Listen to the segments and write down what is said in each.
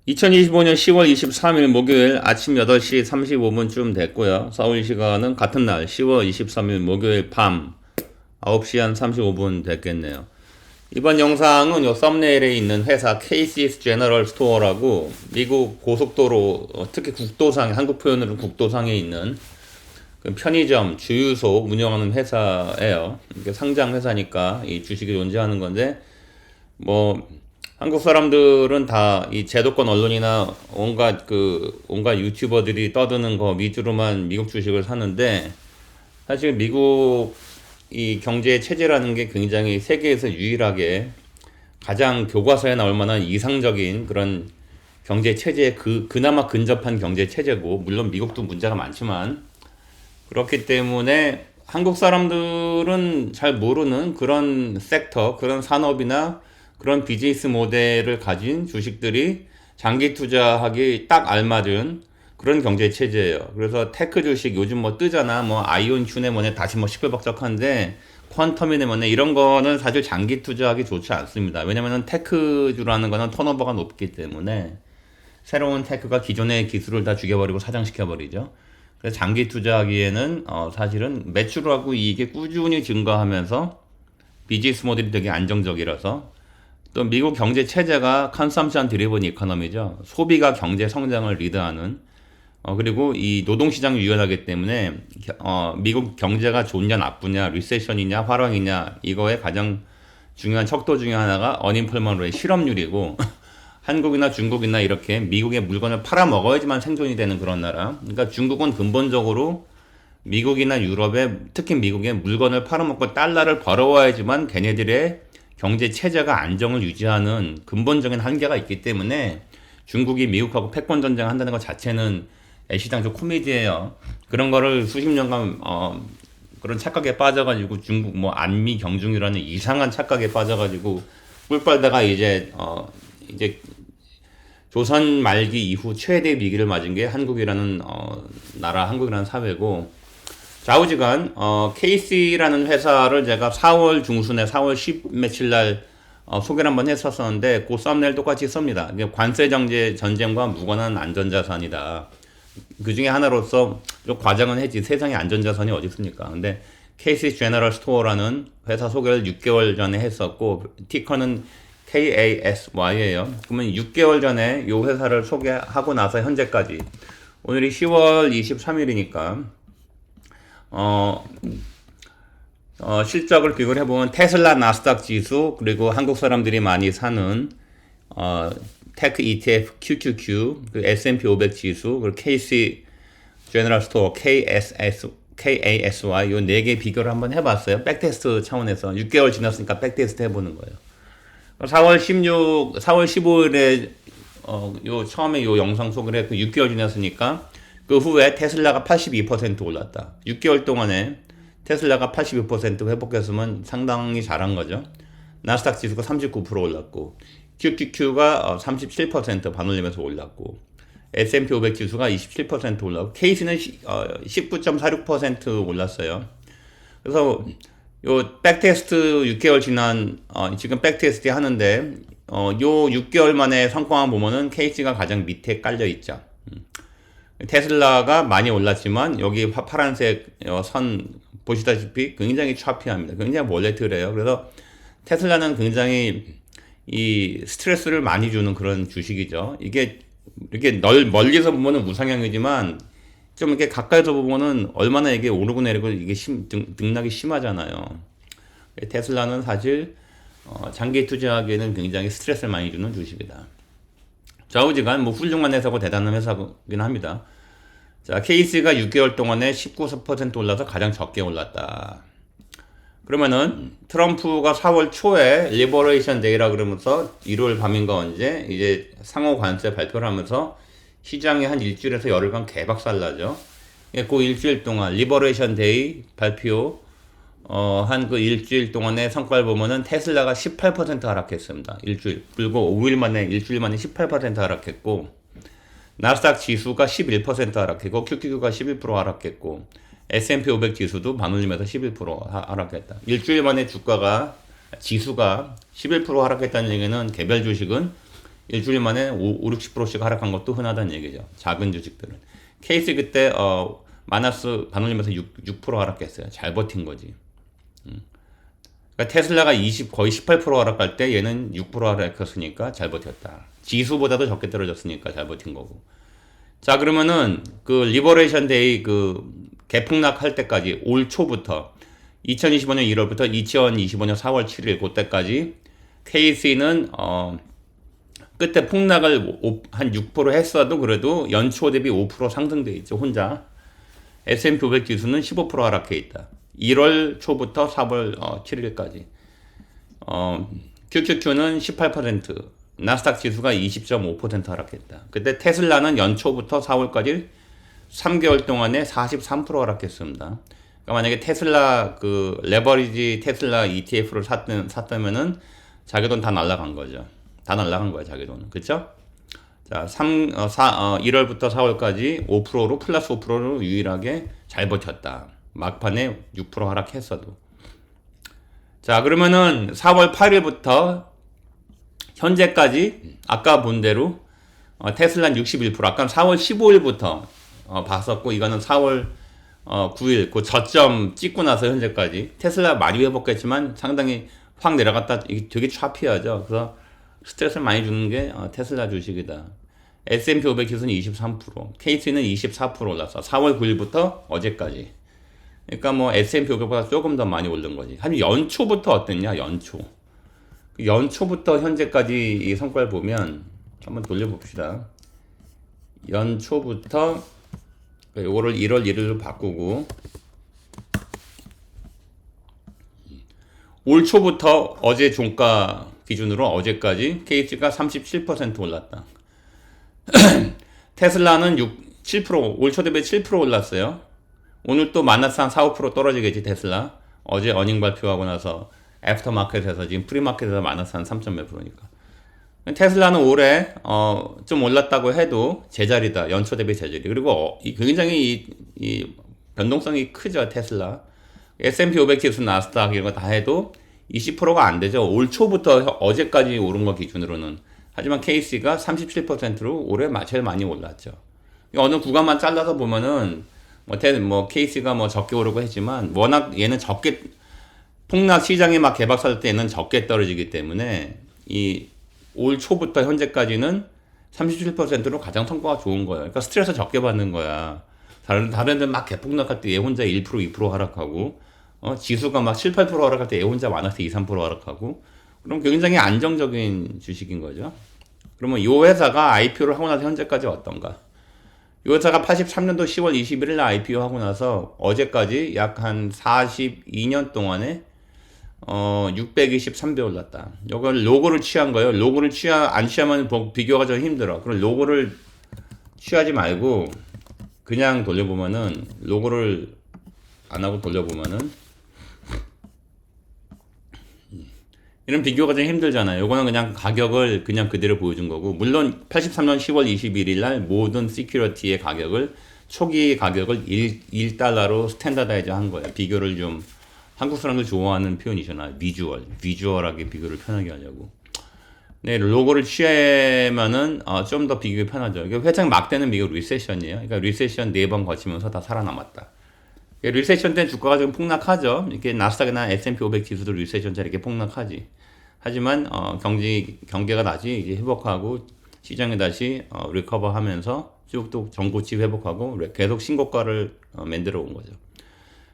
2025년 10월 23일 목요일 아침 8시 35분쯤 됐고요. 서울 시간은 같은 날 10월 23일 목요일 밤 9시 한 35분 됐겠네요. 이번 영상은 요 썸네일에 있는 회사 KC's 제너럴 스토어라고 미국 고속도로, 특히 국도상, 한국 표현으로 국도상에 있는 그 편의점, 주유소 운영하는 회사예요. 이게 상장 회사니까 이 주식이 존재하는 건데, 뭐 한국 사람들은 다 이 제도권 언론이나 온갖 유튜버들이 떠드는 거 위주로만 미국 주식을 사는데, 사실 미국 이 경제 체제라는 게 굉장히 세계에서 유일하게 가장 교과서에 나올 만한 이상적인 그런 경제 체제에 그나마 근접한 경제 체제고, 물론 미국도 문제가 많지만, 그렇기 때문에 한국 사람들은 잘 모르는 그런 섹터, 그런 산업이나 그런 비즈니스 모델을 가진 주식들이 장기 투자하기 딱 알맞은 그런 경제 체제예요. 그래서 테크 주식 요즘 뭐 뜨잖아. 뭐 아이온큐네 뭐네 다시 뭐 시끌벅적한데, 퀀텀이네 뭐네 이런 거는 사실 장기 투자하기 좋지 않습니다. 왜냐면은 테크주라는 거는 턴오버가 높기 때문에 새로운 테크가 기존의 기술을 다 죽여버리고 사장시켜버리죠. 그래서 장기 투자하기에는 사실은 매출하고 이익이 꾸준히 증가하면서 비즈니스 모델이 되게 안정적이라서, 또 미국 경제 체제가 컨섬션 드리븐 이코노미죠. 소비가 경제 성장을 리드하는, 그리고 이 노동시장이 유연하기 때문에 미국 경제가 좋냐 나쁘냐, 리세션이냐 화랑이냐, 이거의 가장 중요한 척도 중에 하나가 어닝플먼트의 실업률이고 한국이나 중국이나 이렇게 미국의 물건을 팔아먹어야지만 생존이 되는 그런 나라. 그러니까 중국은 근본적으로 미국이나 유럽에, 특히 미국의 물건을 팔아먹고 달러를 벌어와야지만 걔네들의 경제 체제가 안정을 유지하는 근본적인 한계가 있기 때문에, 중국이 미국하고 패권 전쟁 한다는 것 자체는 애시당초 코미디예요. 그런 거를 수십 년간 그런 착각에 빠져가지고 중국 뭐 안미 경중이라는 이상한 착각에 빠져가지고 꿀 빨다가 이제 조선 말기 이후 최대 위기를 맞은 게 한국이라는 나라, 한국이라는 사회고, 좌우지간 KC라는 회사를 제가 4월 중순에 4월 10 며칠 날 소개를 한번 했었었는데, 그 썸네일 똑같이 씁니다. 이게 관세 정제 전쟁과 무관한 안전자산이다. 그 중에 하나로서 좀 과장은 했지, 세상에 안전자산이 어디 있습니까? 근데 KC 제너럴 스토어라는 회사 소개를 6개월 전에 했었고, 티커는 KASY예요. 그러면 6개월 전에 이 회사를 소개하고 나서 현재까지, 오늘이 10월 23일이니까 실적을 비교를 해보면 테슬라 나스닥 지수, 그리고 한국 사람들이 많이 사는 테크 ETF QQQ, 그 S&P 500 지수, 그리고 KC 제너럴 스토어 KASY, 요 네 개 비교를 한번 해봤어요. 백테스트 차원에서 6개월 지났으니까 백테스트 해보는 거예요. 4월 15일에 요 처음에 요 영상 소개를 했고, 6개월 지났으니까 그 후에 테슬라가 82% 올랐다. 6개월 동안에 테슬라가 82% 회복했으면 상당히 잘한 거죠. 나스닥 지수가 39% 올랐고, QQQ가 37% 반올림에서 올랐고, S&P 500 지수가 27% 올랐고, KC는 19.46% 올랐어요. 그래서 요 백테스트 6개월 지난 지금 백테스트 하는데, 요 6개월 만에 성과만 보면은 KC가 가장 밑에 깔려 있죠. 테슬라가 많이 올랐지만 여기 파란색 선 보시다시피 굉장히 차피합니다. 굉장히 몰레트래요. 그래서 테슬라는 굉장히 이 스트레스를 많이 주는 그런 주식이죠. 이게 이렇게 멀리서 보면은 무상향이지만, 좀 이렇게 가까이서 보면은 얼마나 이게 오르고 내리고 이게 등락이 심하잖아요. 테슬라는 사실 장기 투자하기에는 굉장히 스트레스를 많이 주는 주식이다. 좌우지간 뭐 훌륭한 회사고 대단한 회사긴 합니다. 자, KC가 6개월 동안에 19% 올라서 가장 적게 올랐다. 그러면은 트럼프가 4월 초에 리버레이션 데이라 그러면서 일요일 밤인가 언제 이제 상호 관세 발표를 하면서 시장이 한 일주일에서 열흘간 개박살 나죠. 그 일주일 동안 리버레이션 데이 발표 한 그 일주일 동안의 성과를 보면은 테슬라가 18% 하락했습니다. 일주일. 그리고 5일 만에, 일주일 만에 18% 하락했고, 나스닥 지수가 11% 하락했고, QQQ가 11% 하락했고, S&P 500 지수도 반올림에서 11% 하락했다. 일주일 만에 지수가 11% 하락했다는 얘기는 개별 주식은 일주일 만에 5, 60%씩 하락한 것도 흔하다는 얘기죠. 작은 주식들은. 케이스 그때 마이너스 반올림에서 6% 하락했어요. 잘 버틴 거지. 그러니까 테슬라가 거의 18% 하락할 때 얘는 6% 하락했으니까 잘 버텼다. 지수보다도 적게 떨어졌으니까 잘 버틴 거고. 자, 그러면은 그 리버레이션 데이 그 개폭락 할 때까지 올 초부터 2025년 1월부터 2025년 4월 7일 그때까지 KC는 끝에 폭락을 한 6% 했어도 그래도 연초 대비 5% 상승돼 있죠. 혼자. S&P 500 지수는 15% 하락해 있다. 1월 초부터 4월 7일까지. QQQ는 18%, 나스닥 지수가 20.5% 하락했다. 그때 테슬라는 연초부터 4월까지 3개월 동안에 43% 하락했습니다. 그러니까 만약에 테슬라 그 레버리지 테슬라 ETF를 샀다면은 자기 돈 다 날라간 거죠. 다 날라간 거야, 자기 돈은. 그쵸? 자, 1월부터 4월까지 5%로 플러스 5%로 유일하게 잘 버텼다. 막판에 6% 하락했어도. 자, 그러면은 4월 8일부터 현재까지 아까 본 대로 테슬라는 61%, 아까 4월 15일부터 봤었고 이거는 4월 9일 그 저점 찍고 나서 현재까지 테슬라 많이 회복했지만 상당히 확 내려갔다. 이게 되게 차피하죠. 그래서 스트레스를 많이 주는 게 테슬라 주식이다. S&P 500 지수는 23%, KT는 24% 올랐어. 4월 9일부터 어제까지. 그러니까 뭐 S&P 500보다 조금 더 많이 오른 거지. 한 연초부터 어땠냐? 연초부터 현재까지 이 성과를 보면 한번 돌려봅시다. 연초부터 요거를 1월 1일로 바꾸고 올 초부터 어제 종가 기준으로 어제까지 KT가 37% 올랐다. 테슬라는 7%, 올 초 대비 7% 올랐어요. 오늘 또 마이너스 한 4, 5% 떨어지겠지, 테슬라. 어제 어닝 발표하고 나서 애프터마켓에서 지금 프리마켓에서 마이너스 한 3.몇 %니까. 테슬라는 올해 좀 올랐다고 해도 제자리다. 연초 대비 제자리. 그리고 굉장히 이 변동성이 크죠, 테슬라. S&P 500 지수, 나스닥 이런 거 다 해도 20%가 안 되죠. 올 초부터 어제까지 오른 거 기준으로는. 하지만 KC가 37%로 올해 제일 많이 올랐죠. 어느 구간만 잘라서 보면은 뭐 KC가 뭐 적게 오르고 했지만 워낙 얘는 적게 폭락 시장이 막 개박살 때는 적게 떨어지기 때문에 이 올 초부터 현재까지는 37%로 가장 성과가 좋은 거예요. 그러니까 스트레스 적게 받는 거야. 다른 데는 막 개폭락할 때 얘 혼자 1%, 2% 하락하고 지수가 막 7, 8% 하락할 때 얘 혼자 마이너스 2, 3% 하락하고 그럼 굉장히 안정적인 주식인 거죠. 그러면 이 회사가 IPO를 하고 나서 현재까지 어떤가? 이 회사가 83년도 10월 21일 날 IPO 하고 나서 어제까지 약 한 42년 동안에 623배 올랐다. 이걸 로고를 취한 거예요. 로고를 안 취하면 비교가 좀 힘들어. 그럼 로고를 취하지 말고 그냥 돌려보면은 로고를 안 하고 돌려보면은 이런 비교가 좀 힘들잖아요. 요거는 그냥 가격을 그냥 그대로 보여준 거고, 물론 83년 10월 21일 날 모든 시큐리티의 가격을 초기 가격을 1달러로 스탠다다이즈 한 거예요. 비교를 좀 한국 사람들 좋아하는 표현이잖아요. 비주얼하게 비교를 편하게 하려고. 네, 로고를 취하면은 좀 더 비교가 편하죠. 이게 회장 막대는 미국 리세션이에요. 그러니까 리세션 4번 거치면서 다 살아남았다. 리세션 때는 주가가 좀 폭락하죠. 이렇게 나스닥이나 S&P 500 지수도 리세션 때 이렇게 폭락하지. 하지만 경계가 다시 이제 회복하고 시장이 다시 리커버하면서 쭉 또 전고치 회복하고 계속 신고가를 만들어 온 거죠.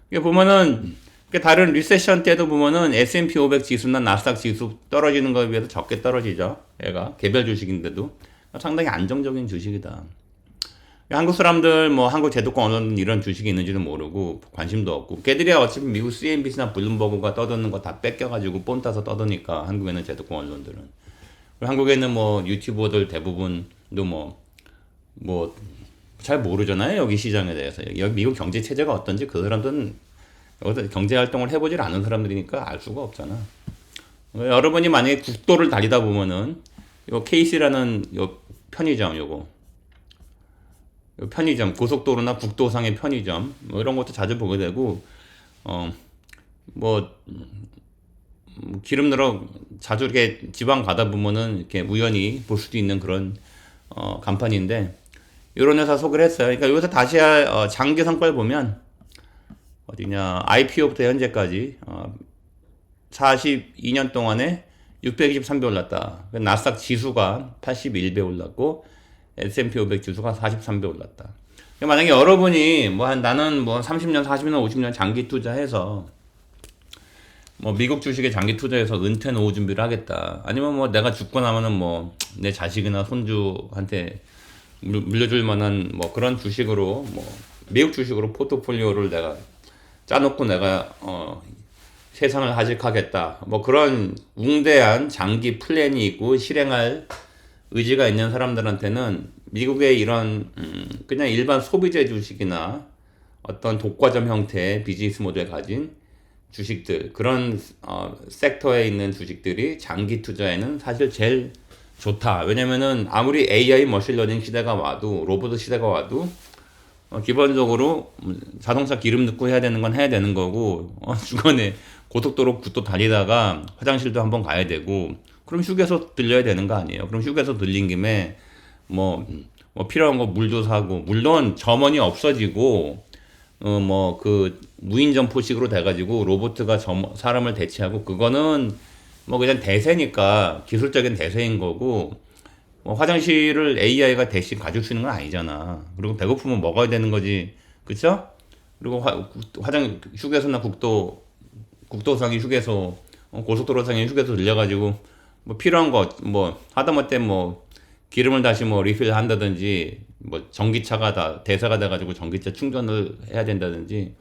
이게 보면은 다른 리세션 때도 보면은 S&P 500 지수나 나스닥 지수 떨어지는 거에 비해서 적게 떨어지죠. 얘가 개별 주식인데도 상당히 안정적인 주식이다. 한국 사람들 한국 제도권 언론은 이런 주식이 있는지도 모르고 관심도 없고 걔들이 어차피 미국 CNBC나 블룸버그가 떠드는 거 다 뺏겨가지고 본 따서 떠드니까 한국에는 제도권 언론들은 한국에는 유튜버들 대부분도 잘 모르잖아요. 여기 시장에 대해서. 여기 미국 경제 체제가 어떤지 그 사람들은 여기서 경제 활동을 해보질 않은 사람들이니까 알 수가 없잖아. 여러분이 만약에 국도를 달리다 보면은 요 KC라는 요 편의점 편의점, 고속도로나 국도상의 편의점, 이런 것도 자주 보게 되고, 기름 넣으러 자주 이렇게 지방 가다 보면은 이렇게 우연히 볼 수도 있는 그런 간판인데 이런 회사 소개를 했어요. 그러니까 여기서 다시 장기 성과를 보면 어디냐 IPO부터 현재까지 42년 동안에 623배 올랐다. 나스닥 지수가 81배 올랐고 S&P 500 지수가 43배 올랐다. 그러니까 만약에 여러분이 나는 30년, 40년, 50년 장기 투자해서 미국 주식에 장기 투자해서 은퇴 노후 준비를 하겠다. 아니면 내가 죽고 나면은 내 자식이나 손주한테 물려줄 만한 그런 주식으로 미국 주식으로 포트폴리오를 내가 짜놓고 내가 세상을 하직하겠다. 그런 웅대한 장기 플랜이 있고 실행할 의지가 있는 사람들한테는 미국의 이런 그냥 일반 소비재 주식이나 어떤 독과점 형태의 비즈니스 모델을 가진 주식들 그런 섹터에 있는 주식들이 장기 투자에는 사실 제일 좋다. 왜냐면은 아무리 AI 머신러닝 시대가 와도 로봇 시대가 와도 기본적으로 자동차 기름 넣고 해야 되는 건 해야 되는 거고 중간에 고속도로 국도 다니다가 화장실도 한번 가야 되고 그럼 휴게소 들려야 되는 거 아니에요. 그럼 휴게소 들린 김에 필요한 거 물도 사고 물론 점원이 없어지고 그 무인점 포식으로 돼가지고 로봇가 사람을 대체하고 그거는 그냥 대세니까 기술적인 대세인 거고 화장실을 AI가 대신 가질 수 있는 건 아니잖아. 그리고 배고프면 먹어야 되는 거지, 그쵸? 그리고 휴게소나 국도상의 휴게소, 고속도로상의 휴게소 들려가지고 필요한 거 하다못해 기름을 다시 리필 한다든지 전기차가 다 대세가 돼가지고 전기차 충전을 해야 된다든지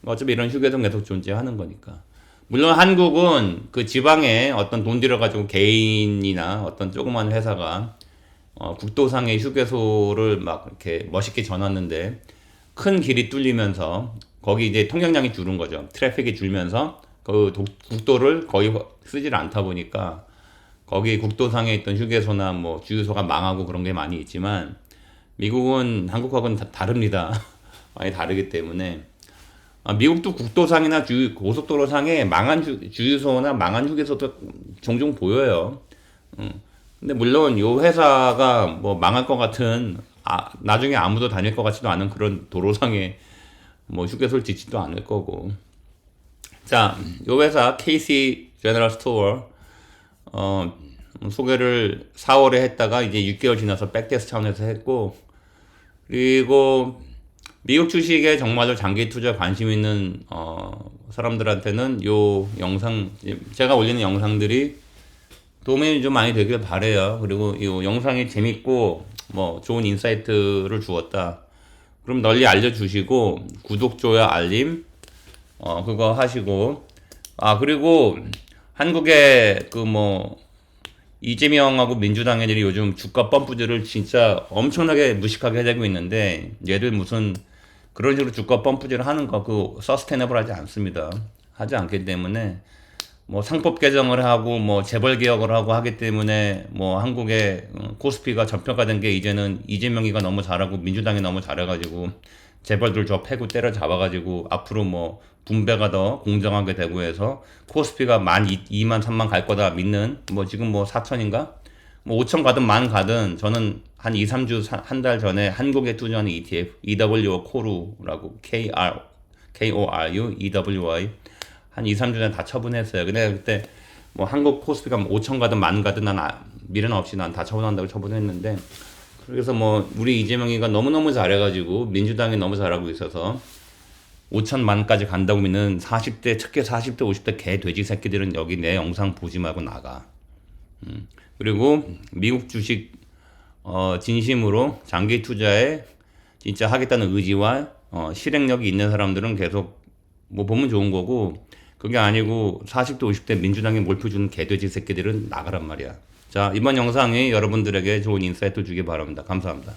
어차피 이런 휴게소 계속 존재하는 거니까. 물론 한국은 그 지방에 어떤 돈 들여가지고 개인이나 어떤 조그만 회사가 국도상의 휴게소를 이렇게 멋있게 전놨는데 큰 길이 뚫리면서 거기 이제 통행량이 줄은 거죠. 트래픽이 줄면서 그 국도를 거의 쓰질 않다 보니까 거기 국도상에 있던 휴게소나 주유소가 망하고 그런 게 많이 있지만 미국은 한국하고는 다릅니다. 많이 다르기 때문에 미국도 국도상이나 고속도로상에 망한 주유소나 망한 휴게소도 종종 보여요. 근데 물론 요 회사가 망할 것 같은 나중에 아무도 다닐 것 같지도 않은 그런 도로상에 휴게소를 짓지도 않을 거고. 자, 요 회사 KC 제너럴 스토어 소개를 4월에 했다가 이제 6개월 지나서 백테스트 차원에서 했고 그리고 미국 주식에 정말로 장기 투자 관심 있는 사람들한테는 요 영상 제가 올리는 영상들이 도움이 좀 많이 되길 바래요. 그리고 이 영상이 재밌고 좋은 인사이트를 주었다. 그럼 널리 알려주시고 구독, 좋아요, 알림 그거 하시고 그리고 한국의 이재명하고 민주당 애들이 요즘 주가 펌프질을 진짜 엄청나게 무식하게 해대고 있는데 얘들 무슨 그런 식으로 주가 펌프질을 하는 거 서스테이너블 하지 않습니다. 하지 않기 때문에 상법 개정을 하고 재벌 개혁을 하고 하기 때문에 한국의 코스피가 저평가된 게 이제는 이재명이가 너무 잘하고 민주당이 너무 잘해가지고 재벌들 저 패고 때려 잡아가지고 앞으로 분배가 더 공정하게 되고 해서 코스피가 2만 3만 갈 거다 믿는 지금 4천인가 5천 가든 1만 가든 저는 한 2, 3주 한 달 전에 한국에 투자하는 ETF EWO 코루라고 KORU EWI 한 2, 3주 전에 다 처분했어요. 근데 그때 한국 코스피가 5천 가든 1만 가든 난 미련 없이 난 다 처분한다고 처분했는데 그래서 우리 이재명이가 너무너무 잘해가지고 민주당이 너무 잘하고 있어서 5천만까지 간다고 믿는 40대 특히 40대 50대 개 돼지 새끼들은 여기 내 영상 보지 말고 나가. 그리고 미국 주식 진심으로 장기 투자에 진짜 하겠다는 의지와 실행력이 있는 사람들은 계속 보면 좋은 거고 그게 아니고 40대 50대 민주당에 몰표 주는 개돼지 새끼들은 나가란 말이야. 자, 이번 영상이 여러분들에게 좋은 인사이트를 주기 바랍니다. 감사합니다.